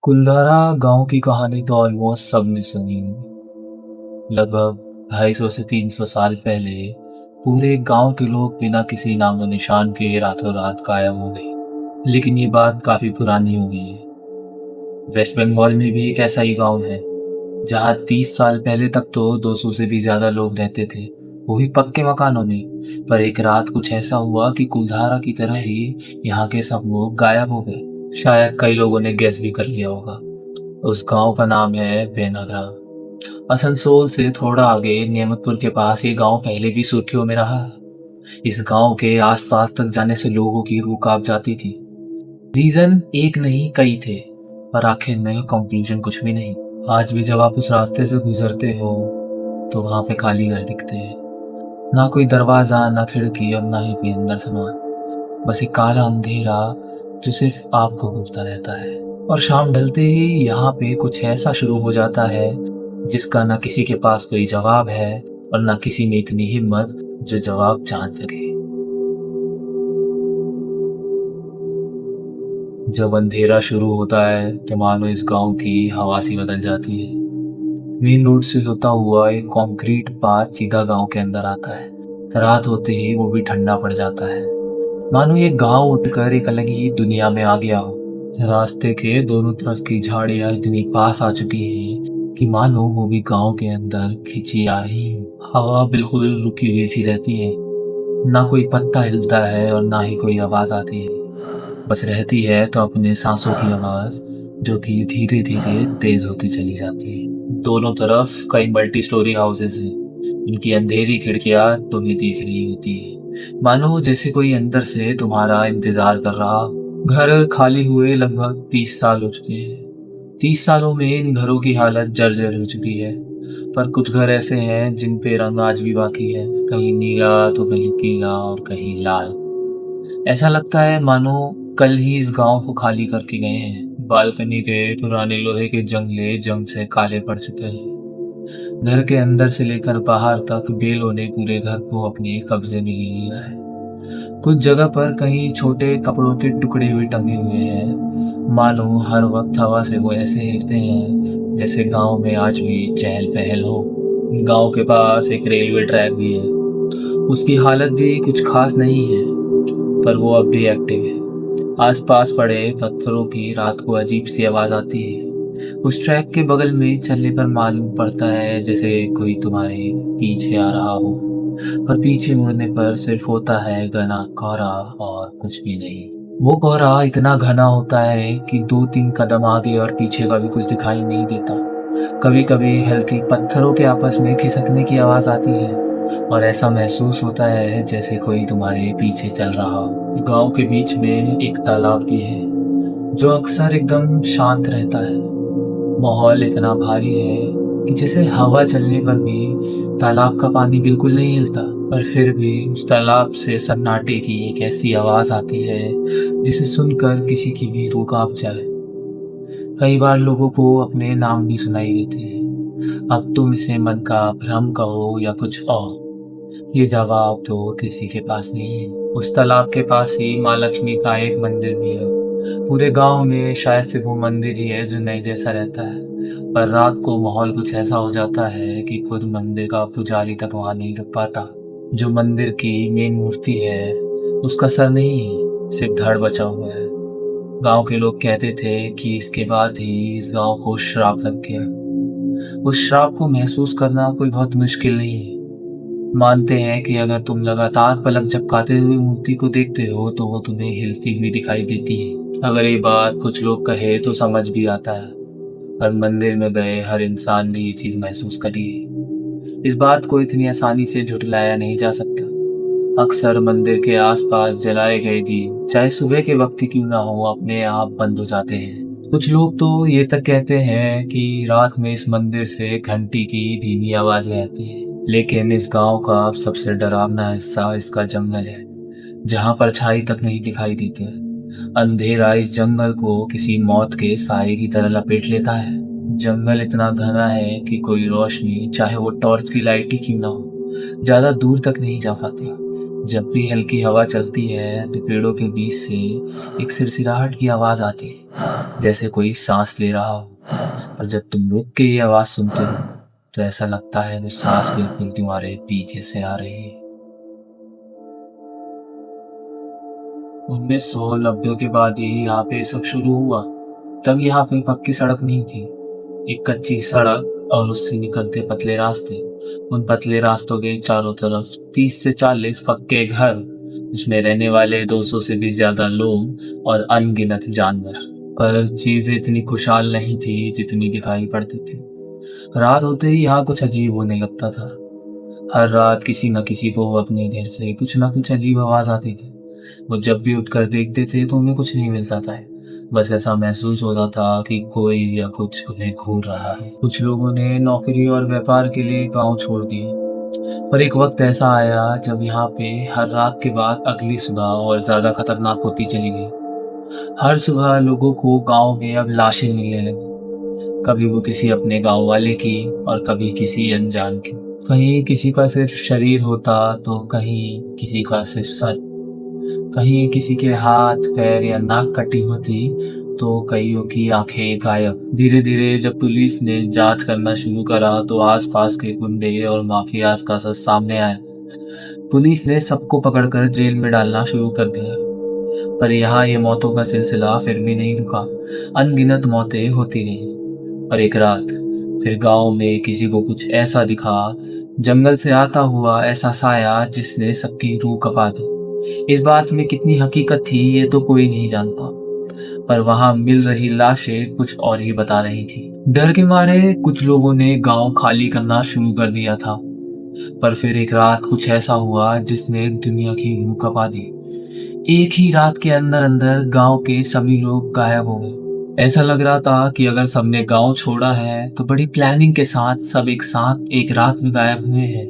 कुलधारा गांव की कहानी तो ऑलमोस्ट सबने सुनी होगी। लगभग 250 से 300 साल पहले पूरे गांव के लोग बिना किसी नामो निशान के रातों रात गायब हो गए। लेकिन ये बात काफी पुरानी हो गई है। वेस्ट बंगाल में भी एक ऐसा ही गांव है जहां 30 साल पहले तक तो 200 से भी ज्यादा लोग रहते थे, वो भी पक्के मकानों में। पर एक रात कुछ ऐसा हुआ कि कुलधारा की तरह ही यहाँ के सब लोग गायब हो गए। शायद कई लोगों ने गेस भी कर लिया होगा। उस गांव का नाम है बेनागरा। आसनसोल से थोड़ा आगे नियामतपुर के पास ये गांव पहले भी सुर्खियों में रहा है। इस गांव के आसपास तक जाने से लोगों की रूह कांप जाती थी। रीजन एक नहीं कई थे, पर आखिर में कंक्लूजन कुछ भी नहीं। आज भी जब आप उस रास्ते से गुजरते हो तो वहां पे खाली घर दिखते हैं। ना कोई दरवाजा, ना खिड़की और ना ही कोई अंदर सामान। बस एक काला अंधेरा जो सिर्फ आपको घूरता रहता है। और शाम ढलते ही यहाँ पे कुछ ऐसा शुरू हो जाता है जिसका ना किसी के पास कोई जवाब है और ना किसी में इतनी हिम्मत जो जवाब जान सके। जब अंधेरा शुरू होता है तो मानो इस गांव की हवा सी बदल जाती है। मेन रोड से होता हुआ एक कंक्रीट पाथ सीधा गांव के अंदर आता है। रात होते ही वो भी ठंडा पड़ जाता है, मानो ये गांव उठकर एक अलग ही दुनिया में आ गया हो। रास्ते के दोनों तरफ की झाड़ियां इतनी पास आ चुकी हैं कि मानो वो भी गांव के अंदर खिंची आ रही हो। हवा बिल्कुल रुकी हुई सी रहती है, ना कोई पत्ता हिलता है और ना ही कोई आवाज आती है। बस रहती है तो अपने सांसों की आवाज, जो कि धीरे धीरे तेज होती चली जाती है। दोनों तरफ कई मल्टी स्टोरी हाउसेस हैं। उनकी अंधेरी खिड़कियां तुम्हें दिख रही होती है, मानो जैसे कोई अंदर से तुम्हारा इंतजार कर रहा हो। घर खाली हुए लगभग 30 साल हो चुके हैं। 30 सालों में इन घरों की हालत जर्जर हो चुकी है। पर कुछ घर ऐसे हैं जिन पे रंग आज भी बाकी है, कहीं नीला तो कहीं पीला और कहीं लाल। ऐसा लगता है मानो कल ही इस गांव को खाली करके गए हैं। बालकनी के पुराने लोहे के जंगले जंग से काले पड़ चुके हैं। घर के अंदर से लेकर बाहर तक बेलों ने पूरे घर को अपने कब्जे में ले लिया है। कुछ जगह पर कहीं छोटे कपड़ों के टुकड़े भी टंगे हुए हैं, मानो हर वक्त हवा से वो ऐसे हिलते हैं जैसे गांव में आज भी चहल पहल हो। गांव के पास एक रेलवे ट्रैक भी है। उसकी हालत भी कुछ खास नहीं है, पर वो अब भी एक्टिव है। आसपास पड़े पत्थरों की रात को अजीब सी आवाज आती है। उस ट्रैक के बगल में चलने पर मालूम पड़ता है जैसे कोई तुम्हारे पीछे आ रहा हो, पर पीछे मुड़ने पर सिर्फ होता है घना कोहरा और कुछ भी नहीं। वो कोहरा इतना घना होता है कि 2-3 कदम आगे और पीछे का भी कुछ दिखाई नहीं देता। कभी कभी हल्की पत्थरों के आपस में खिसकने की आवाज आती है और ऐसा महसूस होता है जैसे कोई तुम्हारे पीछे चल रहा हो। गांव के बीच में एक तालाब भी है जो अक्सर एकदम शांत रहता है। माहौल इतना भारी है कि जैसे हवा चलने पर भी तालाब का पानी बिल्कुल नहीं हिलता। पर फिर भी उस तालाब से सन्नाटे की एक ऐसी आवाज आती है जिसे सुनकर किसी की भी रूह कांप जाए। कई बार लोगों को अपने नाम भी सुनाई देते हैं। अब तुम इसे मन का भ्रम कहो या कुछ और, ये जवाब तो किसी के पास नहीं है। उस तालाब के पास ही माँ लक्ष्मी का एक मंदिर भी है। पूरे गांव में शायद सिर्फ वो मंदिर ही है जो नए जैसा रहता है। पर रात को माहौल कुछ ऐसा हो जाता है कि खुद मंदिर का पुजारी तक वहां नहीं रुक पाता। जो मंदिर की मेन मूर्ति है उसका सर नहीं, सिर्फ धड़ बचा हुआ है। गांव के लोग कहते थे कि इसके बाद ही इस गांव को श्राप लग गया। उस श्राप को महसूस करना कोई बहुत मुश्किल नहीं है। मानते हैं कि अगर तुम लगातार पलक झपकाते हुए मूर्ति को देखते हो तो वो तुम्हें हिलती हुई दिखाई देती है। अगर ये बात कुछ लोग कहे तो समझ भी आता है, पर मंदिर में गए हर इंसान ने ये चीज महसूस करी है। इस बात को इतनी आसानी से झुठलाया नहीं जा सकता। अक्सर मंदिर के आसपास जलाए गए दीप चाहे सुबह के वक्त ही क्यों ना हो अपने आप बंद हो जाते हैं। कुछ लोग तो ये तक कहते हैं कि रात में इस मंदिर से घंटी की धीमी आवाजें आती है। लेकिन इस गांव का सबसे डरावना हिस्सा इसका जंगल है, जहां परछाई तक नहीं दिखाई देती। अंधेरा इस जंगल को किसी मौत के साए की तरह लपेट लेता है। जंगल इतना घना है कि कोई रोशनी, चाहे वो टॉर्च की लाइट ही क्यों ना हो, ज्यादा दूर तक नहीं जा पाती। जब भी हल्की हवा चलती है तो पेड़ों के बीच से एक सिरसिराहट की आवाज आती है, जैसे कोई सांस ले रहा हो। और जब तुम रुक के ये आवाज सुनते हो तो ऐसा लगता है वो सांस बिल्कुल तुम्हारे पीछे से आ रही है। 1990 के बाद ही यहाँ पे सब शुरू हुआ। तब यहाँ पे पक्की सड़क नहीं थी, एक कच्ची सड़क और उससे निकलते पतले रास्ते। उन पतले रास्तों के चारों तरफ 30 से 40 पक्के घर, उसमें रहने वाले 200 से भी ज्यादा लोग और अनगिनत जानवर। पर चीजें इतनी खुशहाल नहीं थी जितनी दिखाई पड़ती थी। रात होते ही यहाँ कुछ अजीब होने लगता था। हर रात किसी न किसी को अपने घर से कुछ न कुछ अजीब आवाज आती थी। वो जब भी उठकर देखते थे तो उन्हें कुछ नहीं मिलता था। बस ऐसा महसूस होता था कि कोई या कुछ उन्हें घूर रहा है। कुछ लोगों ने नौकरी और व्यापार के लिए गांव छोड़ दिए, पर एक वक्त ऐसा आया जब यहाँ पे हर रात के बाद अगली सुबह और ज्यादा खतरनाक होती चली गई। हर सुबह लोगों को गांव में अब लाशें मिलने लगी। कभी वो किसी अपने गांव वाले की और कभी किसी अनजान की। कहीं किसी का सिर्फ शरीर होता तो कहीं किसी का सिर्फ सर, कहीं किसी के हाथ पैर या नाक कटी होती तो कईयों की आंखें गायब। धीरे धीरे जब पुलिस ने जांच करना शुरू करा तो आसपास के गुंडे और माफियाज का सच सामने आया। पुलिस ने सबको पकड़कर जेल में डालना शुरू कर दिया। पर यहाँ ये मौतों का सिलसिला फिर भी नहीं रुका। अनगिनत मौतें होती रही। और एक रात फिर गांव में किसी को कुछ ऐसा दिखा, जंगल से आता हुआ ऐसा साया जिसने सबकी रूह कपा दी। इस बात में कितनी हकीकत थी ये तो कोई नहीं जानता, पर वहां मिल रही लाशें कुछ और ही बता रही थी। डर के मारे कुछ लोगों ने गांव खाली करना शुरू कर दिया था। पर फिर एक रात कुछ ऐसा हुआ जिसने दुनिया की रूह कपा दी। एक ही रात के अंदर अंदर गांव के सभी लोग गायब हो गए। ऐसा लग रहा था कि अगर सबने गांव छोड़ा है तो बड़ी प्लानिंग के साथ सब एक साथ एक रात में गायब हुए हैं।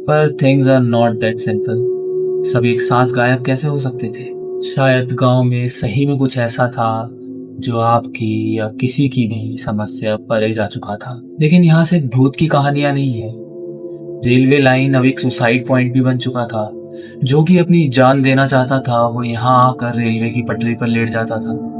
पर things are not that simple. सब एक साथ गायब कैसे हो सकते थे? शायद गांव में सही में कुछ ऐसा था जो आपकी या किसी की भी समस्या परे जा चुका था। लेकिन यहाँ से भूत की कहानियां नहीं है। रेलवे लाइन अब एक सुसाइड पॉइंट भी बन चुका था। जो कि अपनी जान देना चाहता था वो यहाँ आकर रेलवे की पटरी पर लेट जाता था।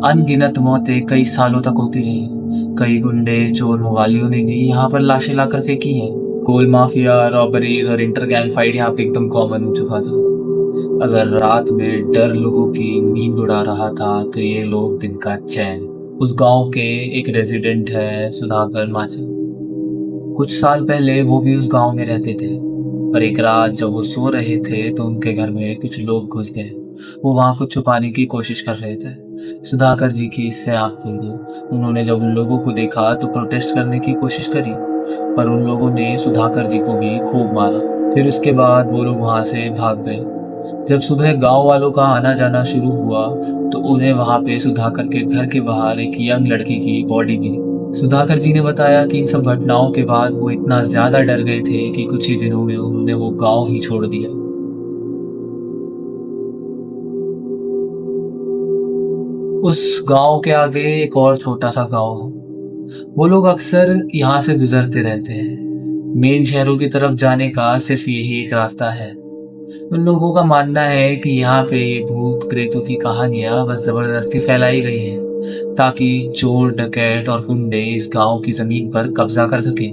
अनगिनत मौतें कई सालों तक होती रही। कई गुंडे चोर मवालियों ने भी यहाँ पर लाशें लाकर फेंकी हैं। कोल माफिया, रॉबरीज और इंटर गैंग फाइट यहाँ पे एकदम कॉमन हो चुका था। अगर रात में डर लोगों की नींद उड़ा रहा था तो ये लोग दिन का चैन। उस गांव के एक रेजिडेंट है सुधाकर माचल। कुछ साल पहले वो भी उस गांव में रहते थे। पर एक रात जब वो सो रहे थे तो उनके घर में कुछ लोग घुस गए। वो वहां कुछ छुपाने की कोशिश कर रहे थे। सुधाकर जी की इससे आंख खुल गई। उन्होंने जब उन लोगों को देखा तो प्रोटेस्ट करने की कोशिश करी, पर उन लोगों ने सुधाकर जी को भी खूब मारा। फिर उसके बाद वो लोग वहां से भाग गए। जब सुबह गांव वालों का आना जाना शुरू हुआ तो उन्हें वहां पे सुधाकर के घर के बाहर एक यंग लड़की की बॉडी मिली। सुधाकर जी ने बताया कि इन सब घटनाओं के बाद वो इतना ज्यादा डर गए थे कि कुछ ही दिनों में उन्होंने वो गांव ही छोड़ दिया। उस गांव के आगे एक और छोटा सा गांव है। वो लोग अक्सर यहाँ से गुजरते रहते हैं। मेन शहरों की तरफ जाने का सिर्फ यही एक रास्ता है। उन लोगों का मानना है कि यहाँ पे ये भूत प्रेतों की कहानियां बस जबरदस्ती फैलाई गई हैं ताकि चोर डकैत और गुंडे इस गांव की जमीन पर कब्जा कर सके।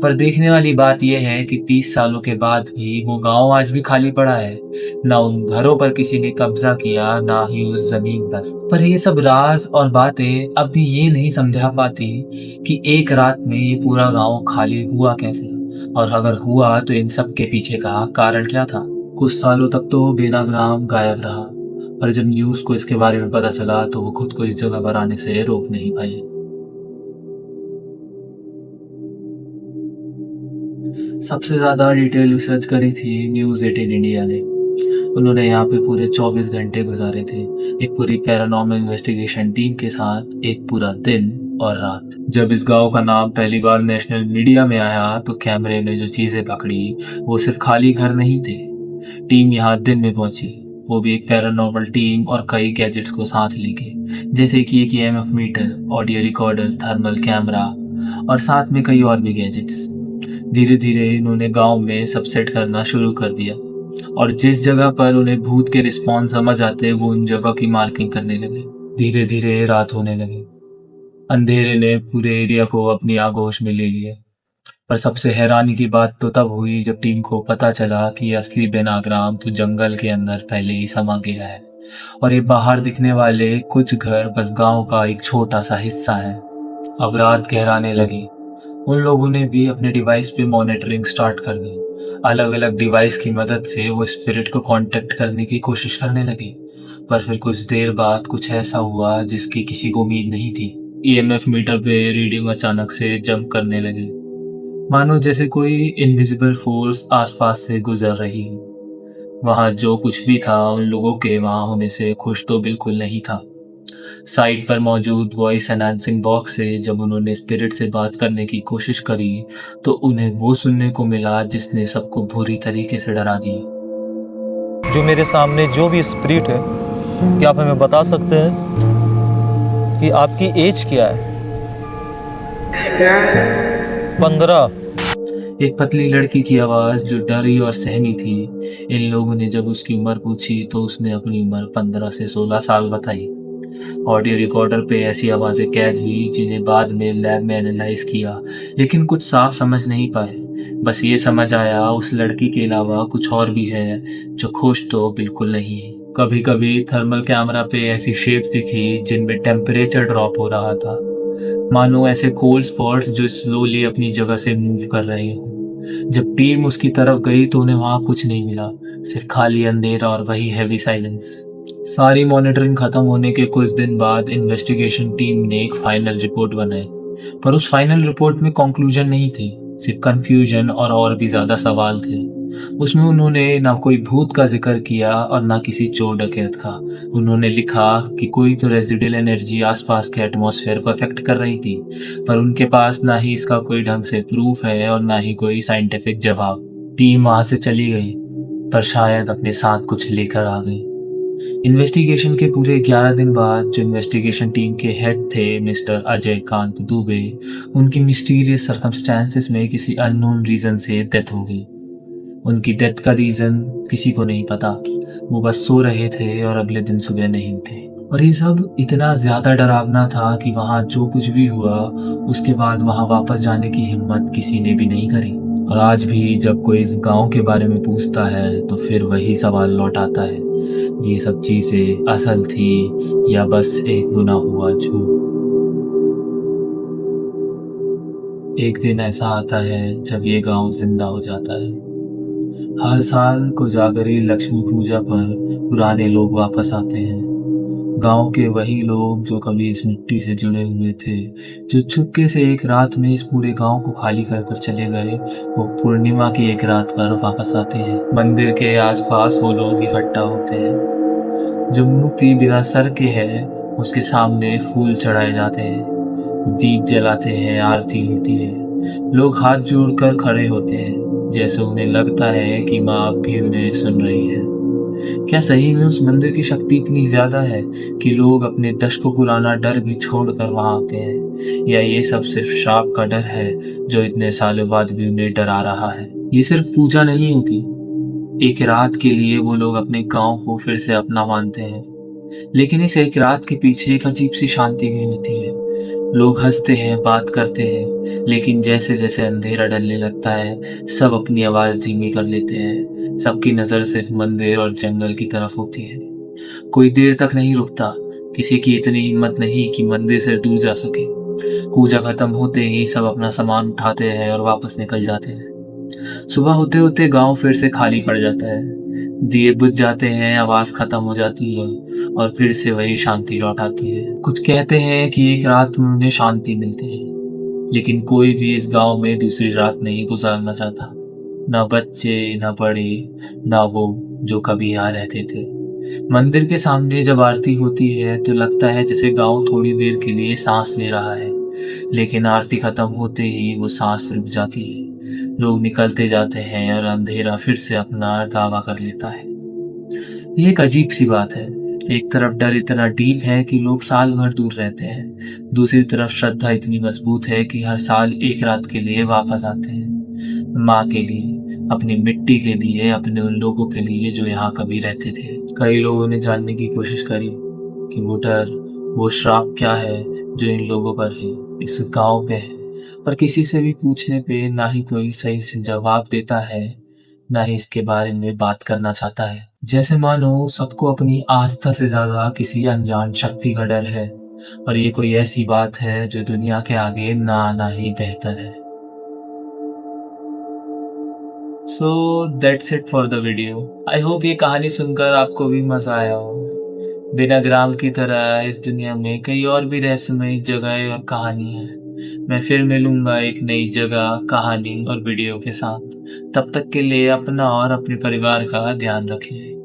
पर देखने वाली बात यह है कि 30 सालों के बाद भी वो गांव आज भी खाली पड़ा है। ना उन घरों पर किसी ने कब्जा किया, ना ही उस जमीन पर ये सब राज और बातें अब भी ये नहीं समझा पाती कि एक रात में ये पूरा गांव खाली हुआ कैसे, और अगर हुआ तो इन सब के पीछे का कारण क्या था। कुछ सालों तक तो बेनाग्राम गायब रहा, पर जब न्यूज को इसके बारे में पता चला तो वो खुद को इस जगह पर आने से रोक नहीं पाई। सबसे ज्यादा डिटेल रिसर्च करी थी न्यूज 18 इंडिया ने। उन्होंने यहाँ पे पूरे 24 घंटे गुजारे थे, एक पूरी पैरानॉर्मल इन्वेस्टिगेशन टीम के साथ, एक पूरा दिन और रात। जब इस गांव का नाम पहली बार नेशनल मीडिया में आया तो कैमरे ने जो चीजें पकड़ी वो सिर्फ खाली घर नहीं थे। टीम यहाँ दिन में पहुंची, वो भी एक पैरानॉर्मल टीम और कई गैजेट्स को साथ लेके, जैसे कि एक EMF meter, audio recorder, thermal camera और साथ में कई और भी गैजेट्स। धीरे धीरे इन्होंने गांव में सब सेट करना शुरू कर दिया और जिस जगह पर उन्हें भूत के रिस्पॉन्स समझ आते वो उन जगह की मार्किंग करने लगे। धीरे धीरे रात होने लगी। अंधेरे ने पूरे एरिया को अपनी आगोश में ले लिया। पर सबसे हैरानी की बात तो तब हुई जब टीम को पता चला कि असली बेनाग्राम तो जंगल के अंदर पहले ही समा गया है और ये बाहर दिखने वाले कुछ घर बस गांव का एक छोटा सा हिस्सा है। अब रात गहराने लगी। उन लोगों ने भी अपने डिवाइस पे मॉनिटरिंग स्टार्ट कर दी। अलग अलग डिवाइस की मदद से वो स्पिरिट को कांटेक्ट करने की कोशिश करने लगे। पर फिर कुछ देर बाद कुछ ऐसा हुआ जिसकी किसी को उम्मीद नहीं थी। ईएमएफ मीटर पे रीडिंग अचानक से जंप करने लगे, मानो जैसे कोई इनविजिबल फोर्स आसपास से गुजर रही है। वहां जो कुछ भी था उन लोगों के वहां होने से खुश तो बिल्कुल नहीं था। साइट पर मौजूद वॉइस एनहांसिंग बॉक्स से जब उन्होंने स्पिरिट से बात करने की कोशिश करी तो उन्हें वो सुनने को मिला जिसने सबको बुरी तरीके से डरा दिया। जो मेरे सामने जो भी स्पिरिट है, क्या आप हमें बता सकते हैं कि आपकी एज क्या है? 15। एक पतली लड़की की आवाज जो डरी और सहमी थी। इन लोगों ने जब उसकी उम्र पूछी तो उसने अपनी उम्र 15 से 16 साल बताई। ऑडियो रिकॉर्डर पे ऐसी आवाज़ें कैद हुई जिन्हें बाद में लैब में एनालाइज किया, लेकिन कुछ साफ समझ नहीं पाए। बस ये समझ आया उस लड़की के अलावा कुछ और भी है जो खुश तो बिल्कुल नहीं है। कभी कभी थर्मल कैमरा पे ऐसी शेप्स दिखी जिनमें टेम्परेचर ड्रॉप हो रहा था, मानो ऐसे कोल्ड स्पॉट्स जो स्लोली अपनी जगह से मूव कर रहे हों। जब टीम उसकी तरफ गई तो उन्हें वहां कुछ नहीं मिला, सिर्फ खाली अंधेरा और वही हैवी साइलेंस। सारी मॉनिटरिंग खत्म होने के कुछ दिन बाद इन्वेस्टिगेशन टीम ने एक फाइनल रिपोर्ट बनाई। पर उस फाइनल रिपोर्ट में कंक्लूजन नहीं थी, सिर्फ कंफ्यूजन और भी ज्यादा सवाल थे। उसमें उन्होंने ना कोई भूत का जिक्र किया और ना किसी चोर डकैत का। उन्होंने लिखा कि कोई तो रेजिडुअल एनर्जी आसपास के एटमॉस्फेयर को अफेक्ट कर रही थी, पर उनके पास ना ही इसका कोई ढंग से प्रूफ है और ना ही कोई साइंटिफिक जवाब। टीम वहां से चली गई, पर शायद अपने साथ कुछ लेकर आ गई। इन्वेस्टिगेशन के पूरे 11 दिन बाद जो इन्वेस्टिगेशन टीम के हेड थे मिस्टर अजय कांत दुबे, उनकी मिस्टीरियस सर्कमस्टेंसेस में किसी अननोन रीजन से डेथ हो गई। उनकी डेथ का रीजन किसी को नहीं पता। वो बस सो रहे थे और अगले दिन सुबह नहीं उठे। और ये सब इतना ज्यादा डरावना था कि वहाँ जो कुछ भी हुआ उसके बाद वहाँ वापस जाने की हिम्मत किसी ने भी नहीं करी। और आज भी जब कोई इस गांव के बारे में पूछता है तो फिर वही सवाल लौट आता है, ये सब चीजें असल थी या बस एक बुना हुआ झूठ। एक दिन ऐसा आता है जब ये गांव जिंदा हो जाता है। हर साल कोजागरी लक्ष्मी पूजा पर पुराने लोग वापस आते हैं। गांव के वही लोग जो कभी इस मिट्टी से जुड़े हुए थे, जो चुपके से एक रात में इस पूरे गांव को खाली कर कर चले गए, वो पूर्णिमा की एक रात पर वापस आते हैं। मंदिर के आसपास वो लोग इकट्ठा होते हैं। जो मूर्ति बिना सर के है उसके सामने फूल चढ़ाए जाते हैं, दीप जलाते हैं, आरती होती है। लोग हाथ जोड़कर खड़े होते हैं जैसे उन्हें लगता है कि माँ अब भी उन्हें सुन रही है। क्या सही में उस मंदिर की शक्ति इतनी ज्यादा है कि लोग अपने दशकों पुराना डर भी छोड़कर वहां आते हैं, या ये सब सिर्फ श्राप का डर है जो इतने सालों बाद भी उन्हें डरा रहा है? ये सिर्फ पूजा नहीं होती, एक रात के लिए वो लोग अपने गांव को फिर से अपना मानते हैं, लेकिन इस एक रात के पीछे एक अजीब सी शांति भी होती है। लोग हंसते हैं, बात करते हैं, लेकिन जैसे जैसे अंधेरा डलने लगता है सब अपनी आवाज धीमी कर लेते हैं। सबकी नजर सिर्फ मंदिर और जंगल की तरफ होती है। कोई देर तक नहीं रुकता, किसी की इतनी हिम्मत नहीं कि मंदिर से दूर जा सके। पूजा खत्म होते ही सब अपना सामान उठाते हैं और वापस निकल जाते हैं। सुबह होते होते गांव फिर से खाली पड़ जाता है। दिए बुझ जाते हैं, आवाज खत्म हो जाती है और फिर से वही शांति लौट आती है। कुछ कहते हैं कि एक रात में उन्हें शांति मिलती है, लेकिन कोई भी इस गांव में दूसरी रात नहीं गुजारना चाहता। ना बच्चे, ना बड़े, ना वो जो कभी यहाँ रहते थे। मंदिर के सामने जब आरती होती है तो लगता है जैसे गांव थोड़ी देर के लिए सांस ले रहा है, लेकिन आरती खत्म होते ही वो सांस रुक जाती है। लोग निकलते जाते हैं और अंधेरा फिर से अपना दावा कर लेता है। ये एक अजीब सी बात है। एक तरफ डर इतना डीप है कि लोग साल भर दूर रहते हैं, दूसरी तरफ श्रद्धा इतनी मजबूत है कि हर साल एक रात के लिए वापस आते हैं। माँ के लिए, अपनी मिट्टी के लिए, अपने उन लोगों के लिए जो यहाँ कभी रहते थे। कई लोगों ने जानने की कोशिश करी कि वो डर वो श्राप क्या है जो इन लोगों पर है, इस गांव पे है। पर किसी से भी पूछने पे ना ही कोई सही से जवाब देता है, ना ही इसके बारे में बात करना चाहता है। जैसे मानो सबको अपनी आस्था से ज्यादा किसी अनजान शक्ति का डर है, और ये कोई ऐसी बात है जो दुनिया के आगे ना आना ही बेहतर है। So that's it for the video. I hope ये कहानी सुनकर आपको भी मजा आया हो। बिना ग्राम की तरह इस दुनिया में कई और भी रहस्यमय जगह और कहानी है। मैं फिर मिलूंगा एक नई जगह, कहानी और वीडियो के साथ। तब तक के लिए अपना और अपने परिवार का ध्यान रखें।